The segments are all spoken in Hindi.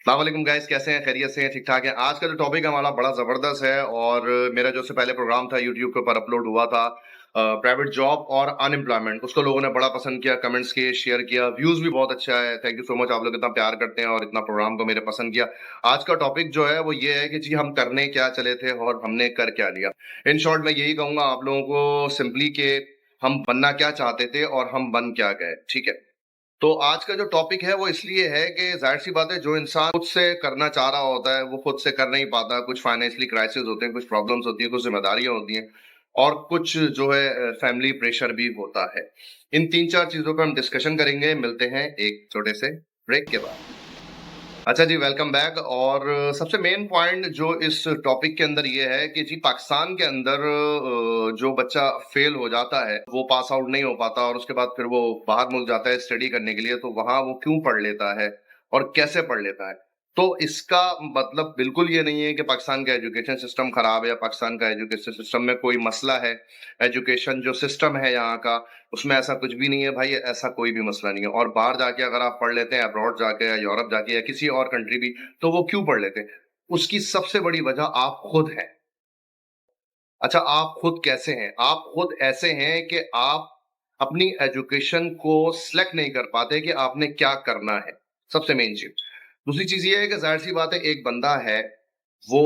अस्सलाम वालेकुम गाइस, कैसे हैं? खैरियत से हैं? ठीक ठाक हैं? आज का जो टॉपिक हमारा बड़ा जबरदस्त है और मेरा जो से पहले प्रोग्राम था यूट्यूब के ऊपर अपलोड हुआ था, प्राइवेट जॉब और अनएम्प्लॉयमेंट। उसको लोगों ने बड़ा पसंद किया, कमेंट्स किए, शेयर किया, व्यूज भी बहुत अच्छा है। थैंक यू सो मच, आप लोग इतना प्यार करते हैं और इतना प्रोग्राम को मेरे पसंद किया। आज का टॉपिक जो है वो ये है कि जी हम करने क्या चले थे और हमने कर क्या लिया। इन शॉर्ट मैं यही कहूंगा आप लोगों को सिंपली कि हम बनना क्या चाहते थे और हम बन क्या गए। ठीक है, तो आज का जो टॉपिक है वो इसलिए है कि जाहिर सी बात है, जो इंसान खुद से करना चाह रहा होता है वो खुद से कर नहीं पाता। कुछ फाइनेंशियली क्राइसिस होते हैं, कुछ प्रॉब्लम्स होती है, कुछ जिम्मेदारियां होती हैं और कुछ जो है फैमिली प्रेशर भी होता है। इन तीन चार चीजों पर हम डिस्कशन करेंगे। मिलते हैं एक छोटे से ब्रेक के बाद। अच्छा जी, वेलकम बैक। और सबसे मेन पॉइंट जो इस टॉपिक के अंदर ये है कि जी पाकिस्तान के अंदर जो बच्चा फेल हो जाता है, वो पास आउट नहीं हो पाता और उसके बाद फिर वो बाहर मुल्क जाता है स्टडी करने के लिए, तो वहां वो क्यों पढ़ लेता है और कैसे पढ़ लेता है। तो इसका मतलब बिल्कुल ये नहीं है कि पाकिस्तान का एजुकेशन सिस्टम खराब है या पाकिस्तान का एजुकेशन सिस्टम में कोई मसला है। एजुकेशन जो सिस्टम है यहाँ का, उसमें ऐसा कुछ भी नहीं है भाई, ऐसा कोई भी मसला नहीं है। और बाहर जाके अगर आप पढ़ लेते हैं, अब्रॉड जाके या यूरोप जाके या किसी और कंट्री भी, तो वो क्यों पढ़ लेते हैं? उसकी सबसे बड़ी वजह आप खुद हैं। अच्छा, आप खुद कैसे हैं? आप खुद ऐसे हैं कि आप अपनी एजुकेशन को सिलेक्ट नहीं कर पाते कि आपने क्या करना है। सबसे मेन चीज। दूसरी चीज ये है कि जाहिर सी बात है, एक बंदा है, वो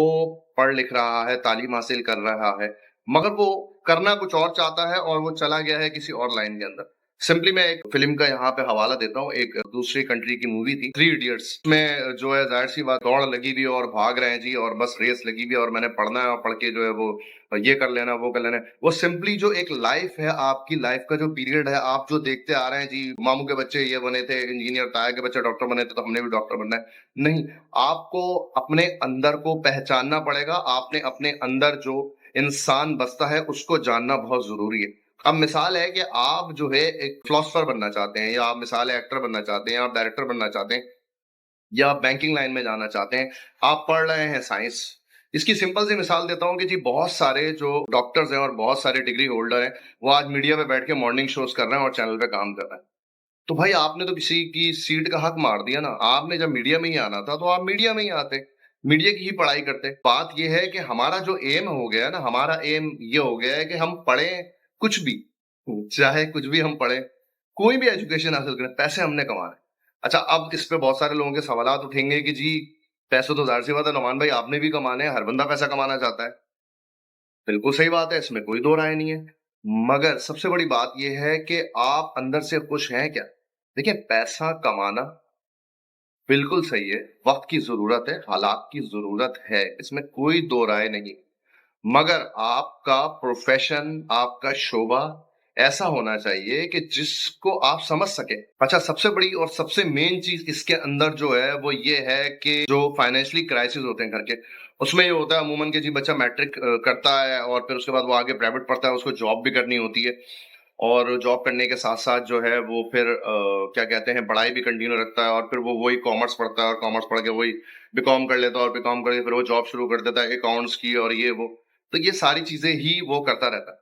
पढ़ लिख रहा है, तालीम हासिल कर रहा है, मगर वो करना कुछ और चाहता है और वो चला गया है किसी और लाइन के अंदर। सिंपली मैं एक फिल्म का यहाँ पे हवाला देता हूँ। एक दूसरी कंट्री की मूवी थी, थ्री इडियट्स में जो है जाहिर सी बात, दौड़ लगी हुई है और भाग रहे हैं जी, और बस रेस लगी हुई है और मैंने पढ़ना है और पढ़ के जो है वो ये कर लेना, वो कर लेना। वो सिंपली जो एक लाइफ है, आपकी लाइफ का जो पीरियड है, आप जो देखते आ रहे हैं जी, मामू के बच्चे ये बने थे इंजीनियर, ताया के बच्चे डॉक्टर बने थे, तो हमने भी डॉक्टर बनना है। नहीं, आपको अपने अंदर को पहचानना पड़ेगा। आपने अपने अंदर जो इंसान बसता है उसको जानना बहुत जरूरी है। अब मिसाल है कि आप जो है एक फिलोसफर बनना चाहते हैं, या आप मिसाल है एक्टर बनना चाहते हैं, या आप डायरेक्टर बनना चाहते हैं, या आप बैंकिंग लाइन में जाना चाहते हैं। आप पढ़ रहे हैं साइंस। इसकी सिंपल सी मिसाल देता हूं कि जी बहुत सारे जो डॉक्टर्स हैं और बहुत सारे डिग्री होल्डर हैं, वो आज मीडिया पे बैठ के मॉर्निंग शोज कर रहे हैं और चैनल पे काम कर रहे हैं। तो भाई आपने तो किसी की सीट का हक मार दिया ना। आपने जब मीडिया में ही आना था तो आप मीडिया में ही आते, मीडिया की ही पढ़ाई करते। बात यह है कि हमारा जो एम हो गया है ना, हमारा एम ये हो गया है कि हम पढ़ें कुछ भी, चाहे कुछ भी हम पढ़ें, कोई भी एजुकेशन हासिल करें, पैसे हमने कमाने। अच्छा, अब इस पे बहुत सारे लोगों के सवालात उठेंगे कि जी पैसे तो जाहिर सी बात है नौमान भाई, आपने भी कमाने हैं, हर बंदा पैसा कमाना चाहता है। बिल्कुल सही बात है, इसमें कोई दो राय नहीं है। मगर सबसे बड़ी बात यह है कि आप अंदर से खुश हैं क्या? देखिए, पैसा कमाना बिल्कुल सही है, वक्त की जरूरत है, हालात की जरूरत है, इसमें कोई दो राय नहीं। मगर आपका प्रोफेशन, आपका शोबा ऐसा होना चाहिए कि जिसको आप समझ सके। अच्छा, सबसे बड़ी और सबसे मेन चीज इसके अंदर जो है वो ये है कि जो फाइनेंशियली क्राइसिस होते हैं घर के, उसमें ये होता है अमूमन कि जी बच्चा मैट्रिक करता है और फिर उसके बाद वो आगे प्राइवेट पढ़ता है, उसको जॉब भी करनी होती है। और जॉब करने के साथ साथ जो है वो फिर क्या कहते हैं, पढ़ाई भी कंटिन्यू रखता है और फिर वो वही कॉमर्स पढ़ता है और कॉमर्स पढ़ के वही बीकॉम कर लेता है और बीकॉम करके फिर वो जॉब शुरू कर देता है अकाउंट्स की और ये वो। तो ये सारी चीजें ही वो करता रहता है।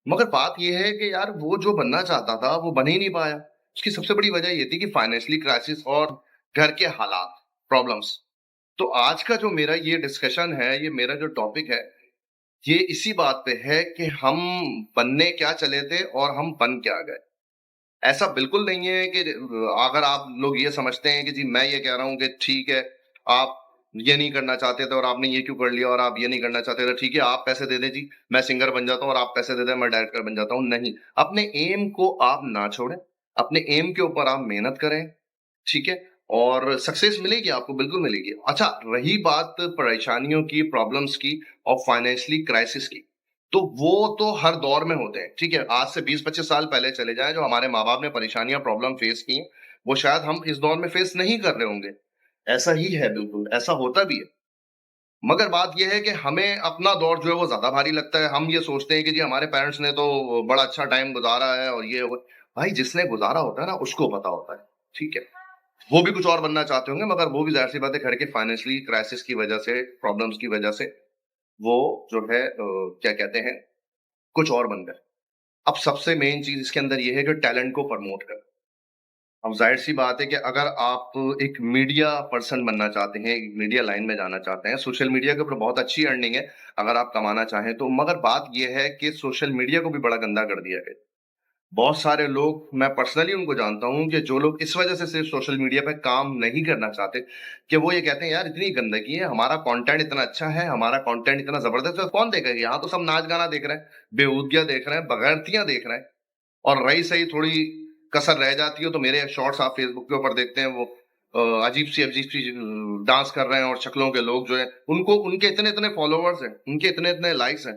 मगर बात ये है कि यार वो जो बनना चाहता था वो बन ही नहीं पाया। उसकी सबसे बड़ी वजह ये थी कि फाइनेंशियली क्राइसिस और घर के हालात, प्रॉब्लम्स। तो आज का जो मेरा ये डिस्कशन है, ये मेरा जो टॉपिक है, ये इसी बात पे है कि हम बनने क्या चले थे और हम बन क्या गए। ऐसा बिल्कुल नहीं है कि अगर आप लोग ये समझते हैं कि जी मैं ये कह रहा हूं कि ठीक है, आप ये नहीं करना चाहते थे और आपने ये क्यों कर लिया, और आप ये नहीं करना चाहते थे, ठीक है आप पैसे दे दें जी, मैं सिंगर बन जाता हूँ, और आप पैसे दे दें मैं डायरेक्टर बन जाता हूँ। नहीं, अपने एम को आप ना छोड़ें, अपने एम के ऊपर आप मेहनत करें। ठीक है, और सक्सेस मिलेगी आपको, बिल्कुल मिलेगी। अच्छा, रही बात परेशानियों की, प्रॉब्लम्स की और फाइनेंशियली क्राइसिस की, तो वो तो हर दौर में होते हैं। ठीक है, आज से 20-25 साल पहले चले जाएं, जो हमारे माँ बाप ने परेशानियां, प्रॉब्लम फेस की हैं, वो शायद हम इस दौर में फेस नहीं कर रहे होंगे। ऐसा ही है, बिल्कुल ऐसा होता भी है। मगर बात यह है कि हमें अपना दौर जो है वो ज्यादा भारी लगता है। हम ये सोचते हैं कि जी हमारे पेरेंट्स ने तो बड़ा अच्छा टाइम गुजारा है और ये वो। भाई जिसने गुजारा होता है ना उसको पता होता है। ठीक है, वो भी कुछ और बनना चाहते होंगे, मगर वो भी जाहिर सी बात है घर के फाइनेंशियली क्राइसिस की वजह से, प्रॉब्लम्स की वजह से वो जो है क्या कहते हैं, कुछ और बन गए। अब सबसे मेन चीज इसके अंदर ये है कि टैलेंट को प्रमोट कर। अब ज़ाहिर-सी बात है कि अगर आप एक मीडिया पर्सन बनना चाहते हैं, एक मीडिया लाइन में जाना चाहते हैं, सोशल मीडिया के ऊपर बहुत अच्छी अर्निंग है, अगर आप कमाना चाहें तो। मगर बात ये है कि सोशल मीडिया को भी बड़ा गंदा कर दिया गया। बहुत सारे लोग, मैं पर्सनली उनको जानता हूँ कि जो लोग इस वजह से सिर्फ सोशल मीडिया पे काम नहीं करना चाहते कि वो ये कहते हैं यार इतनी गंदगी है, हमारा कंटेंट इतना अच्छा है, हमारा कंटेंट इतना जबरदस्त है, कौन देखेगा? यहाँ तो सब नाच गाना देख रहे हैं, बेहूदगियां देख रहे हैं, बगैरतियां देख रहे हैं। और रही सही थोड़ी कसर रह जाती है तो मेरे शॉर्ट्स आप फेसबुक के ऊपर देखते हैं, वो अजीब सी डांस कर रहे हैं और शक्लों के लोग जो है उनको, उनके इतने इतने फॉलोअर्स हैं, उनके इतने इतने लाइक्स हैं,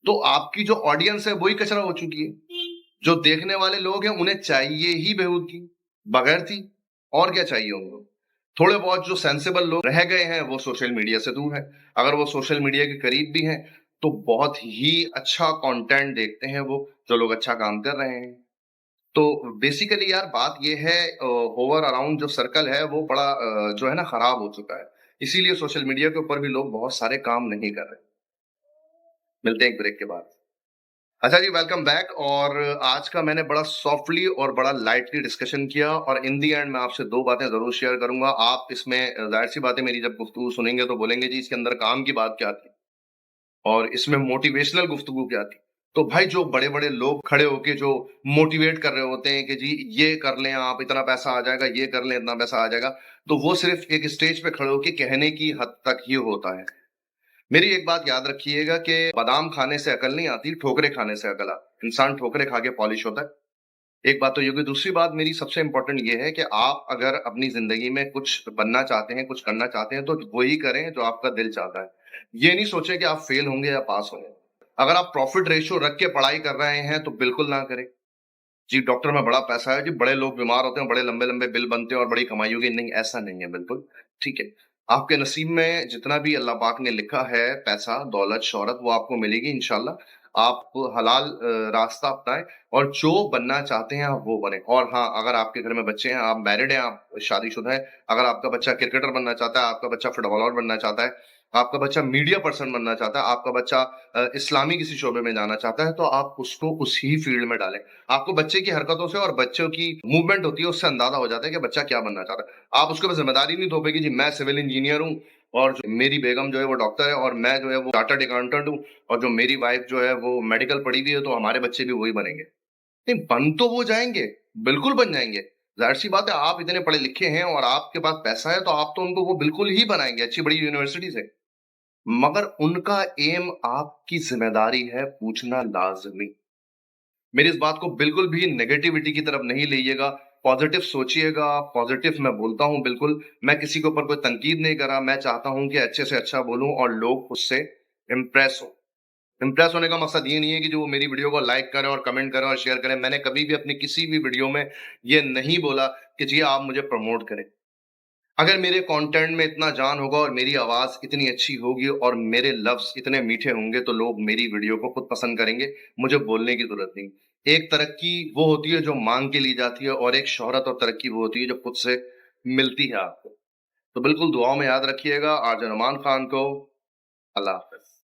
तो आपकी जो ऑडियंस है वही कचरा हो चुकी है। जो देखने वाले लोग हैं उन्हें चाहिए ही बेहूदगी, बगैरती, और क्या चाहिए उनको? थोड़े बहुत जो सेंसिबल लोग रह गए हैं वो सोशल मीडिया से दूर हैं। अगर वो सोशल मीडिया के करीब भी हैं तो बहुत ही अच्छा कंटेंट देखते हैं वो, जो लोग अच्छा काम कर रहे हैं। तो बेसिकली यार बात ये है, ओवर अराउंड जो सर्कल है वो बड़ा जो है ना खराब हो चुका है। इसीलिए सोशल मीडिया के ऊपर भी लोग बहुत सारे काम नहीं कर रहे। मिलते हैं एक ब्रेक के बाद। अच्छा जी, वेलकम बैक। और आज का मैंने बड़ा सॉफ्टली और बड़ा लाइटली डिस्कशन किया और इन दी एंड मैं आपसे 2 बातें ज़रूर शेयर करूँगा। आप इसमें ज़ाहिर-सी बात है मेरी जब गुफ्तगू सुनेंगे तो बोलेंगे जी इसके अंदर काम की बात क्या थी और इसमें मोटिवेशनल गुफ्तगू क्या थी। तो भाई जो बड़े-बड़े लोग खड़े होके जो मोटिवेट कर रहे होते हैं कि जी ये कर लें आप, इतना पैसा आ जाएगा, ये कर लें, इतना पैसा आ जाएगा, तो वो सिर्फ़ एक स्टेज पे खड़े होके कहने की हद तक ही होता है। मेरी एक बात याद रखिएगा कि बादाम खाने से अकल नहीं आती, ठोकरें खाने से अकल आती। इंसान ठोकरें खा के पॉलिश होता है। एक बात तो ये हुई। दूसरी बात मेरी सबसे इम्पोर्टेंट ये है कि आप अगर अपनी ज़िंदगी में कुछ बनना चाहते हैं, कुछ करना चाहते हैं, तो वही करें जो आपका दिल चाहता है। ये नहीं सोचें कि आप फेल होंगे या पास होंगे। अगर आप प्रॉफिट रेशियो रख के पढ़ाई कर रहे हैं, तो बिल्कुल ना करें। जी, डॉक्टर में बड़ा पैसा है, जी बड़े लोग बीमार होते हैं, बड़े लंबे-लंबे बिल बनते हैं और बड़ी कमाई होगी। नहीं, ऐसा नहीं है बिल्कुल, ठीक है। आपके नसीब में जितना भी अल्लाह पाक ने लिखा है, पैसा, दौलत, शोहरत, वो आपको मिलेगी इंशाल्लाह। आप हलाल रास्ता अपनाएँ और जो बनना चाहते हैं आप वो बनें। और हाँ, अगर आपके घर में बच्चे हैं, आप मैरिड हैं, आप शादीशुदा हैं, अगर आपका बच्चा क्रिकेटर बनना चाहता है, आपका बच्चा फुटबॉलर बनना चाहता है, आपका बच्चा मीडिया पर्सन बनना चाहता है, आपका बच्चा इस्लामी किसी शोबे में जाना चाहता है, तो आप उसको उसी फील्ड में डालें। आपको बच्चे की हरकतों से और बच्चों की मूवमेंट होती है उससे अंदाजा हो जाता है कि बच्चा क्या बनना चाहता है। आप उसके ऊपर जिम्मेदारी नहीं थोपेगी जी मैं सिविल इंजीनियर हूँ और जो मेरी बेगम जो है वो डॉक्टर है और मैं जो है वो चार्टर्ड अकाउंटेंट हूँ और जो मेरी वाइफ जो है वो मेडिकल पढ़ी हुई है, तो हमारे बच्चे भी वही बनेंगे। नहीं, बन तो वो जाएंगे, बिल्कुल बन जाएंगे। जाहिर सी बात है, आप इतने पढ़े लिखे हैं और आपके पास पैसा है तो आप तो उनको वो बिल्कुल ही बनाएंगे अच्छी बड़ी यूनिवर्सिटी से। मगर उनका एम आपकी जिम्मेदारी है पूछना लाजमी। मेरी इस बात को बिल्कुल भी नेगेटिविटी की तरफ नहीं लीजिएगा, पॉजिटिव सोचिएगा। पॉजिटिव मैं बोलता हूँ बिल्कुल, मैं किसी के ऊपर कोई तनकीद नहीं कर रहा, मैं चाहता हूँ कि अच्छे से अच्छा बोलूँ और लोग उससे इम्प्रेस हो। इम्प्रेस होने का मकसद ये नहीं है कि जो वो मेरी वीडियो को लाइक करें और कमेंट करें और शेयर करें। मैंने कभी भी अपनी किसी भी वीडियो में ये नहीं बोला कि जी आप मुझे प्रमोट करें। अगर मेरे कंटेंट में इतना जान होगा और मेरी आवाज इतनी अच्छी होगी और मेरे लफ्ज इतने मीठे होंगे तो लोग मेरी वीडियो को खुद पसंद करेंगे, मुझे बोलने की जरूरत नहीं। एक तरक्की वो होती है जो मांग के ली जाती है और एक शोहरत और तरक्की वो होती है जो खुद से मिलती है आपको। तो बिल्कुल दुआओं में याद रखिएगा। आर्जन अमान खान को। अल्लाह हाफिज।